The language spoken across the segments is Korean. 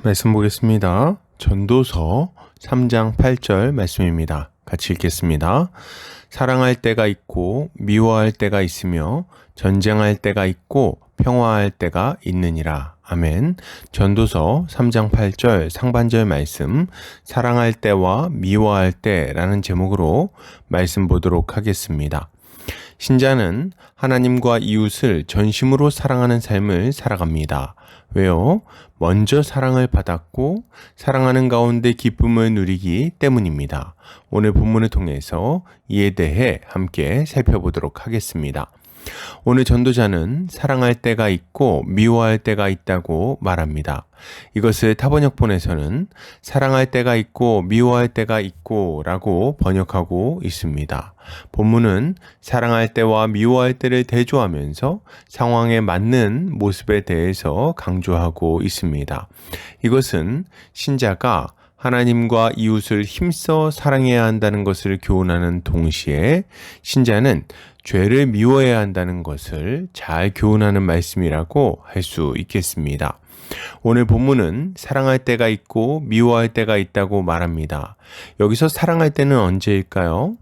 말씀 보겠습니다. 전도서 3장 8절 말씀입니다. 같이 읽겠습니다. 사랑할 때가 있고 미워할 때가 있으며 전쟁할 때가 있고 평화할 때가 있느니라. 아멘. 전도서 3장 8절 상반절 말씀 사랑할 때와 미워할 때라는 제목으로 말씀 보도록 하겠습니다. 신자는 하나님과 이웃을 전심으로 사랑하는 삶을 살아갑니다. 왜요? 먼저 사랑을 받았고 사랑하는 가운데 기쁨을 누리기 때문입니다. 오늘 본문을 통해서 이에 대해 함께 살펴보도록 하겠습니다. 오늘 전도자는 사랑할 때가 있고 미워할 때가 있다고 말합니다. 이것을 타번역본에서는 사랑할 때가 있고 미워할 때가 있고 라고 번역하고 있습니다. 본문은 사랑할 때와 미워할 때를 대조하면서 상황에 맞는 모습에 대해서 강조하고 있습니다. 이것은 신자가 하나님과 이웃을 힘써 사랑해야 한다는 것을 교훈하는 동시에 신자는 죄를 미워해야 한다는 것을 잘 교훈하는 말씀이라고 할 수 있겠습니다. 오늘 본문은 사랑할 때가 있고 미워할 때가 있다고 말합니다. 여기서 사랑할 때는 언제일까요?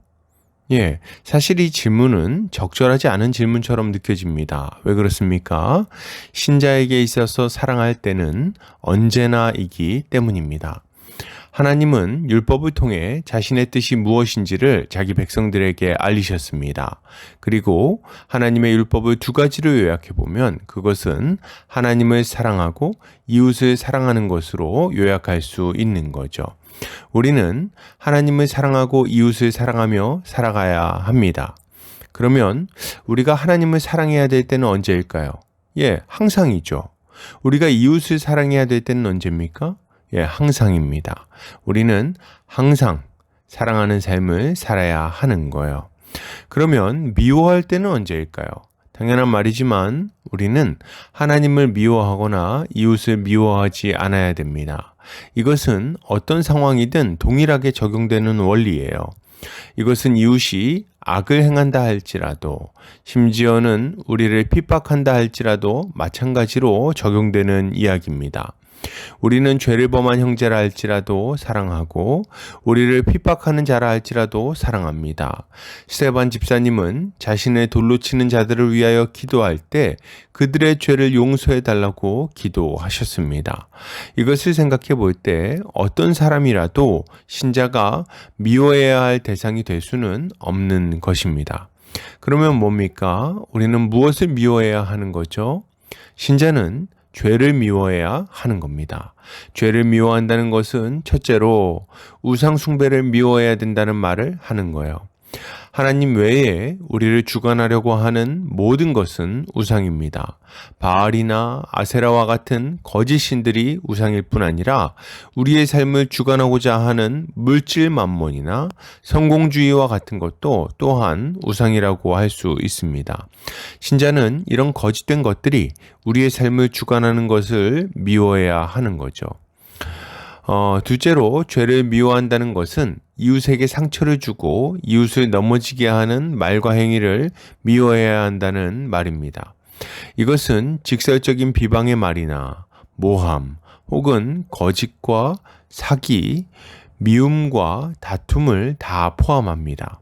사실 이 질문은 적절하지 않은 질문처럼 느껴집니다. 왜 그렇습니까? 신자에게 있어서 사랑할 때는 언제나이기 때문입니다. 하나님은 율법을 통해 자신의 뜻이 무엇인지를 자기 백성들에게 알리셨습니다. 그리고 하나님의 율법을 두 가지로 요약해보면 그것은 하나님을 사랑하고 이웃을 사랑하는 것으로 요약할 수 있는 거죠. 우리는 하나님을 사랑하고 이웃을 사랑하며 살아가야 합니다. 그러면 우리가 하나님을 사랑해야 될 때는 언제일까요? 항상이죠. 우리가 이웃을 사랑해야 될 때는 언제입니까? 항상입니다. 우리는 항상 사랑하는 삶을 살아야 하는 거예요. 그러면 미워할 때는 언제일까요? 당연한 말이지만 우리는 하나님을 미워하거나 이웃을 미워하지 않아야 됩니다. 이것은 어떤 상황이든 동일하게 적용되는 원리예요. 이것은 이웃이 악을 행한다 할지라도 심지어는 우리를 핍박한다 할지라도 마찬가지로 적용되는 이야기입니다. 우리는 죄를 범한 형제라 할지라도 사랑하고 우리를 핍박하는 자라 할지라도 사랑합니다. 스데반 집사님은 자신의 돌로 치는 자들을 위하여 기도할 때 그들의 죄를 용서해 달라고 기도하셨습니다. 이것을 생각해 볼 때 어떤 사람이라도 신자가 미워해야 할 대상이 될 수는 없는 것입니다. 그러면 뭡니까? 우리는 무엇을 미워해야 하는 거죠? 신자는 죄를 미워해야 하는 겁니다. 죄를 미워한다는 것은 첫째로 우상 숭배를 미워해야 된다는 말을 하는 거예요. 하나님 외에 우리를 주관하려고 하는 모든 것은 우상입니다. 바알이나 아세라와 같은 거짓 신들이 우상일 뿐 아니라 우리의 삶을 주관하고자 하는 물질 만몬이나 성공주의와 같은 것도 또한 우상이라고 할 수 있습니다. 신자는 이런 거짓된 것들이 우리의 삶을 주관하는 것을 미워해야 하는 거죠. 둘째로 죄를 미워한다는 것은 이웃에게 상처를 주고 이웃을 넘어지게 하는 말과 행위를 미워해야 한다는 말입니다. 이것은 직설적인 비방의 말이나 모함 혹은 거짓과 사기, 미움과 다툼을 다 포함합니다.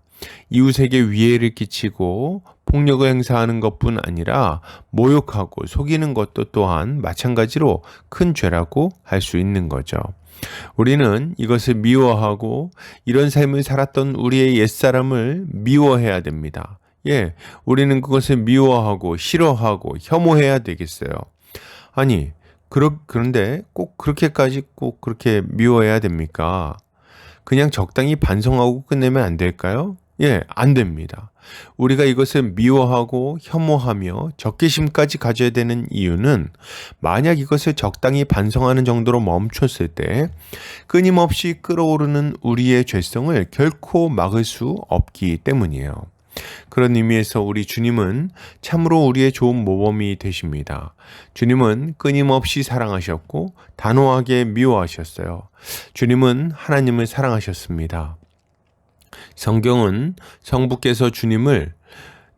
이웃에게 위해를 끼치고 폭력을 행사하는 것뿐 아니라 모욕하고 속이는 것도 또한 마찬가지로 큰 죄라고 할 수 있는 거죠. 우리는 이것을 미워하고 이런 삶을 살았던 우리의 옛사람을 미워해야 됩니다. 우리는 그것을 미워하고 싫어하고 혐오해야 되겠어요. 아니, 그런데 꼭 그렇게까지 꼭 그렇게 미워해야 됩니까? 그냥 적당히 반성하고 끝내면 안 될까요? 안 됩니다. 우리가 이것을 미워하고 혐오하며 적개심까지 가져야 되는 이유는 만약 이것을 적당히 반성하는 정도로 멈췄을 때 끊임없이 끌어오르는 우리의 죄성을 결코 막을 수 없기 때문이에요. 그런 의미에서 우리 주님은 참으로 우리의 좋은 모범이 되십니다. 주님은 끊임없이 사랑하셨고 단호하게 미워하셨어요. 주님은 하나님을 사랑하셨습니다. 성경은 성부께서 주님을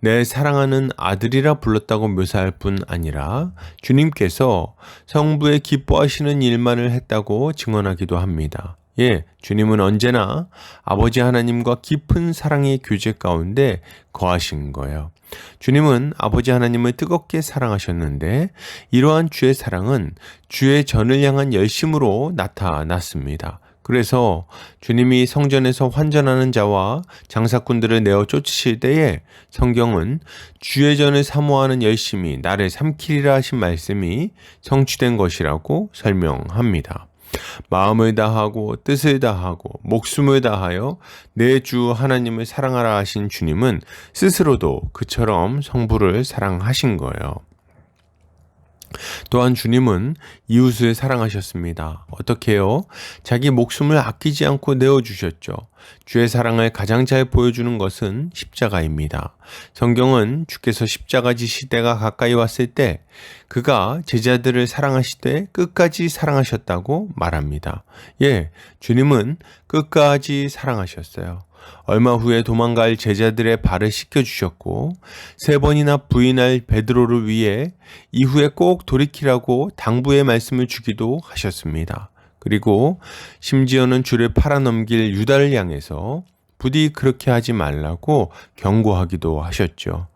내 사랑하는 아들이라 불렀다고 묘사할 뿐 아니라 주님께서 성부의 기뻐하시는 일만을 했다고 증언하기도 합니다. 예, 주님은 언제나 아버지 하나님과 깊은 사랑의 교제 가운데 거하신 거예요. 주님은 아버지 하나님을 뜨겁게 사랑하셨는데 이러한 주의 사랑은 주의 전을 향한 열심으로 나타났습니다. 그래서 주님이 성전에서 환전하는 자와 장사꾼들을 내어 쫓으실 때에 성경은 주의 전을 사모하는 열심이 나를 삼키리라 하신 말씀이 성취된 것이라고 설명합니다. 마음을 다하고 뜻을 다하고 목숨을 다하여 내 주 하나님을 사랑하라 하신 주님은 스스로도 그처럼 성부를 사랑하신 거예요. 또한 주님은 이웃을 사랑하셨습니다. 어떻게요? 자기 목숨을 아끼지 않고 내어주셨죠. 주의 사랑을 가장 잘 보여주는 것은 십자가입니다. 성경은 주께서 십자가 지실 때가 가까이 왔을 때 그가 제자들을 사랑하시되 끝까지 사랑하셨다고 말합니다. 예, 주님은 끝까지 사랑하셨어요. 얼마 후에 도망갈 제자들의 발을 씻겨주셨고 3번이나 부인할 베드로를 위해 이후에 꼭 돌이키라고 당부의 말씀을 주기도 하셨습니다. 그리고 심지어는 주를 팔아넘길 유다를 향해서 부디 그렇게 하지 말라고 경고하기도 하셨죠.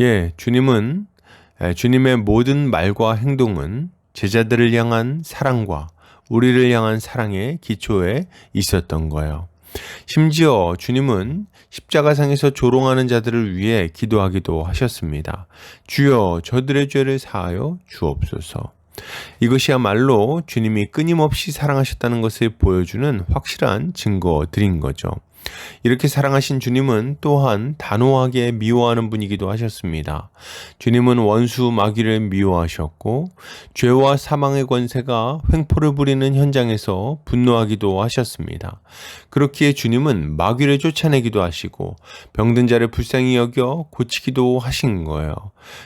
예, 주님의 모든 말과 행동은 제자들을 향한 사랑과 우리를 향한 사랑의 기초에 있었던 거예요. 심지어 주님은 십자가상에서 조롱하는 자들을 위해 기도하기도 하셨습니다. 주여 저들의 죄를 사하여 주옵소서. 이것이야말로 주님이 끊임없이 사랑하셨다는 것을 보여주는 확실한 증거들인 거죠. 이렇게 사랑하신 주님은 또한 단호하게 미워하는 분이기도 하셨습니다. 주님은 원수 마귀를 미워하셨고 죄와 사망의 권세가 횡포를 부리는 현장에서 분노하기도 하셨습니다. 그렇기에 주님은 마귀를 쫓아내기도 하시고 병든 자를 불쌍히 여겨 고치기도 하신 거예요.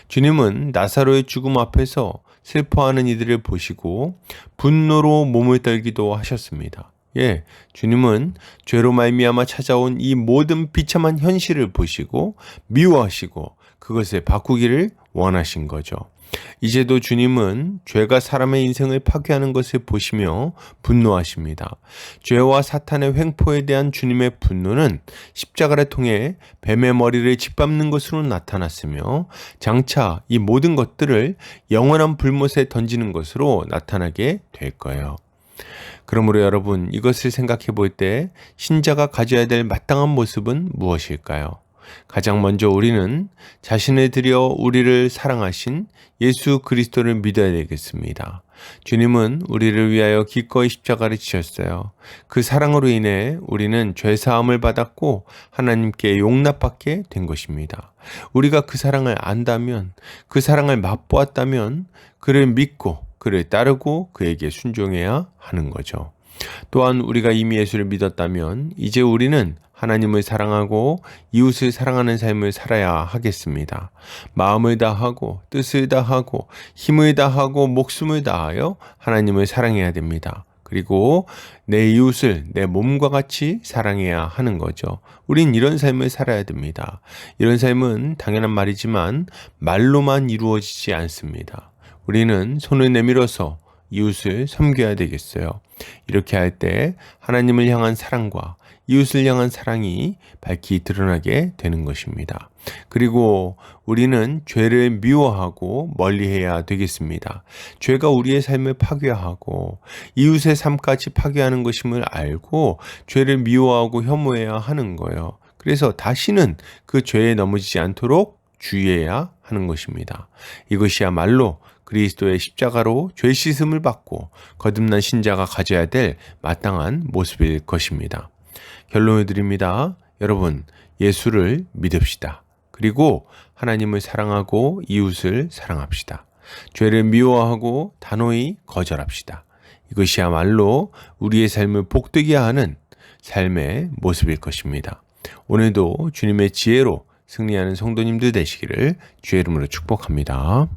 주님은 나사로의 죽음 앞에서 슬퍼하는 이들을 보시고 분노로 몸을 떨기도 하셨습니다. 예, 주님은 죄로 말미암아 찾아온 이 모든 비참한 현실을 보시고 미워하시고 그것을 바꾸기를 원하신 거죠. 이제도 주님은 죄가 사람의 인생을 파괴하는 것을 보시며 분노하십니다. 죄와 사탄의 횡포에 대한 주님의 분노는 십자가를 통해 뱀의 머리를 짓밟는 것으로 나타났으며 장차 이 모든 것들을 영원한 불못에 던지는 것으로 나타나게 될 거예요. 그러므로 여러분, 이것을 생각해 볼 때 신자가 가져야 될 마땅한 모습은 무엇일까요? 가장 먼저 우리는 자신을 들여 우리를 사랑하신 예수 그리스도를 믿어야 되겠습니다. 주님은 우리를 위하여 기꺼이 십자가를 지셨어요. 그 사랑으로 인해 우리는 죄사함을 받았고 하나님께 용납받게 된 것입니다. 우리가 그 사랑을 안다면, 그 사랑을 맛보았다면 그를 믿고 그를 따르고 그에게 순종해야 하는 거죠. 또한 우리가 이미 예수를 믿었다면 이제 우리는 하나님을 사랑하고 이웃을 사랑하는 삶을 살아야 하겠습니다. 마음을 다하고 뜻을 다하고 힘을 다하고 목숨을 다하여 하나님을 사랑해야 됩니다. 그리고 내 이웃을 내 몸과 같이 사랑해야 하는 거죠. 우린 이런 삶을 살아야 됩니다. 이런 삶은 당연한 말이지만 말로만 이루어지지 않습니다. 우리는 손을 내밀어서 이웃을 섬겨야 되겠어요. 이렇게 할 때 하나님을 향한 사랑과 이웃을 향한 사랑이 밝히 드러나게 되는 것입니다. 그리고 우리는 죄를 미워하고 멀리해야 되겠습니다. 죄가 우리의 삶을 파괴하고 이웃의 삶까지 파괴하는 것임을 알고 죄를 미워하고 혐오해야 하는 거예요. 그래서 다시는 그 죄에 넘어지지 않도록 주의해야 하는 것입니다. 이것이야말로 그리스도의 십자가로 죄 씻음을 받고 거듭난 신자가 가져야 될 마땅한 모습일 것입니다. 결론을 드립니다. 여러분, 예수를 믿읍시다. 그리고 하나님을 사랑하고 이웃을 사랑합시다. 죄를 미워하고 단호히 거절합시다. 이것이야말로 우리의 삶을 복되게 하는 삶의 모습일 것입니다. 오늘도 주님의 지혜로 승리하는 성도님들 되시기를 주의 이름으로 축복합니다.